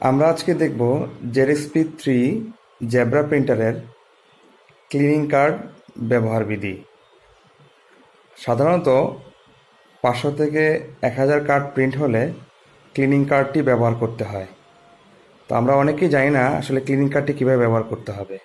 আমরা আজকে দেখব জেরএসপি 3 জেব্রা প্রিন্টারের ক্লিনিং কার্ড ব্যবহার বিধি। সাধারণত 500 থেকে 1000 কার্ড প্রিন্ট হলে ক্লিনিং কার্ডটি ব্যবহার করতে হয়। তো আমরা অনেকেই জানি না আসলে ক্লিনিং কার্ডটি কীভাবে ব্যবহার করতে হবে।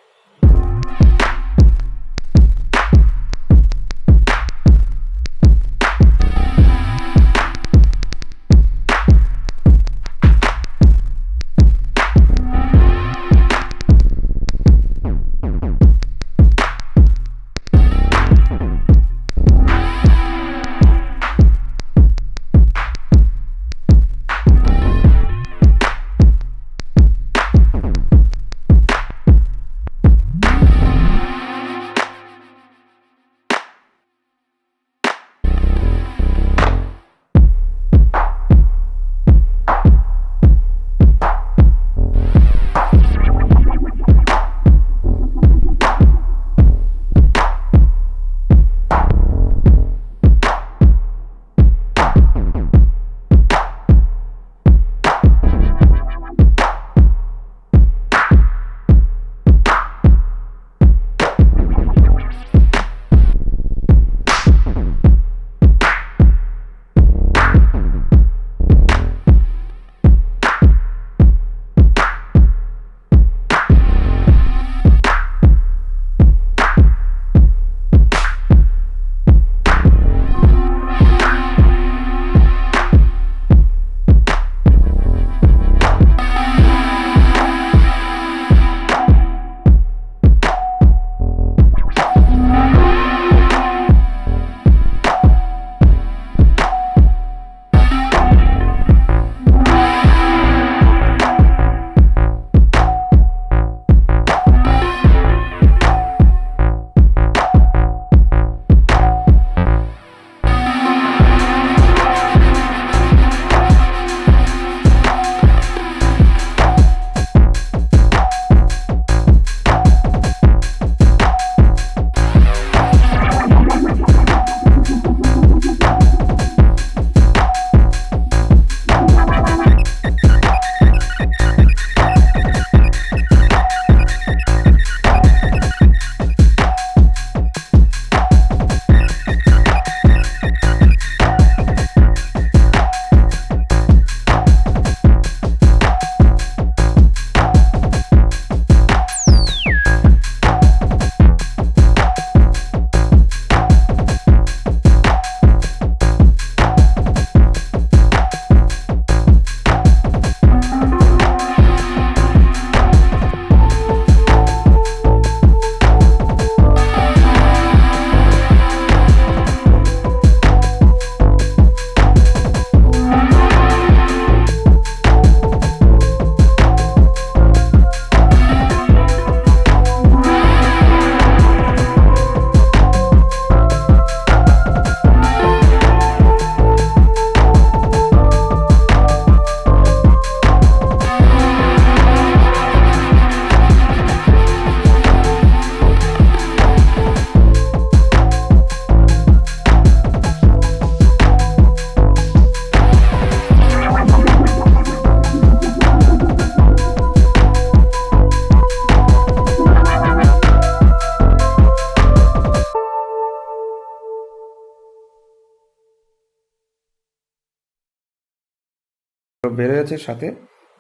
বের হয়েছে সাথে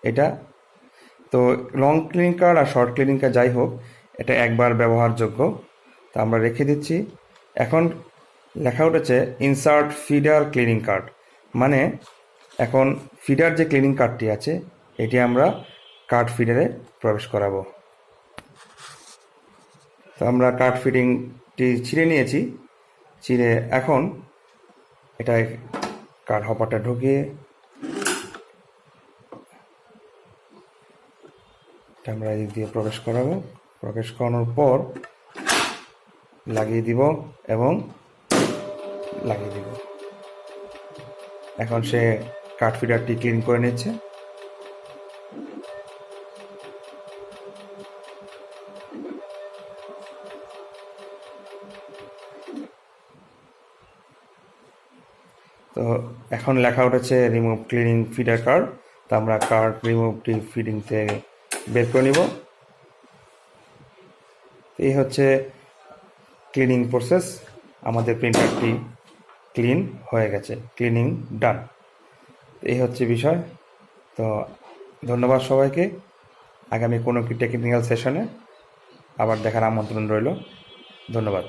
এটা। তো লং ক্লিনিং কার্ড আর শর্ট ক্লিনিং কার্ড যাই হোক, এটা একবার ব্যবহারযোগ্য। তা আমরা রেখে দিচ্ছি। এখন লেখা উঠেছে ইনসার্ট ফিডার ক্লিনিং কার্ড, মানে এখন ফিডার যে ক্লিনিং কার্ডটি আছে এটি আমরা কার্ড ফিডারে প্রবেশ করাবো। তো আমরা কার্ড ফিটিংটি ছিঁড়ে নিয়েছি। ছিঁড়ে এখন এটায় কার্ড হপারটা ঢুকিয়ে আমরা এদিক দিয়ে প্রবেশ করাবো। প্রবেশ করানোর পর লাগিয়ে দিব এবং লাগিয়ে দিব। এখন সে কার্ড ফিডারটি ক্লিন করে নিচ্ছে। তো এখন লেখা উঠেছে রিমুভ ক্লিনিং ফিডার কার্ড। তা আমরা কার্ড রিমুভটি ফিডিং থেকে বের করে নিব। এই হচ্ছে ক্লিনিং প্রসেস। আমাদের প্রিন্টারটি ক্লিন হয়ে গেছে, ক্লিনিং ডান। এই হচ্ছে বিষয়। তো ধন্যবাদ সবাইকে। আগামী কোনো একটি টেকনিক্যাল সেশনে আবার দেখার আমন্ত্রণ রইল। ধন্যবাদ।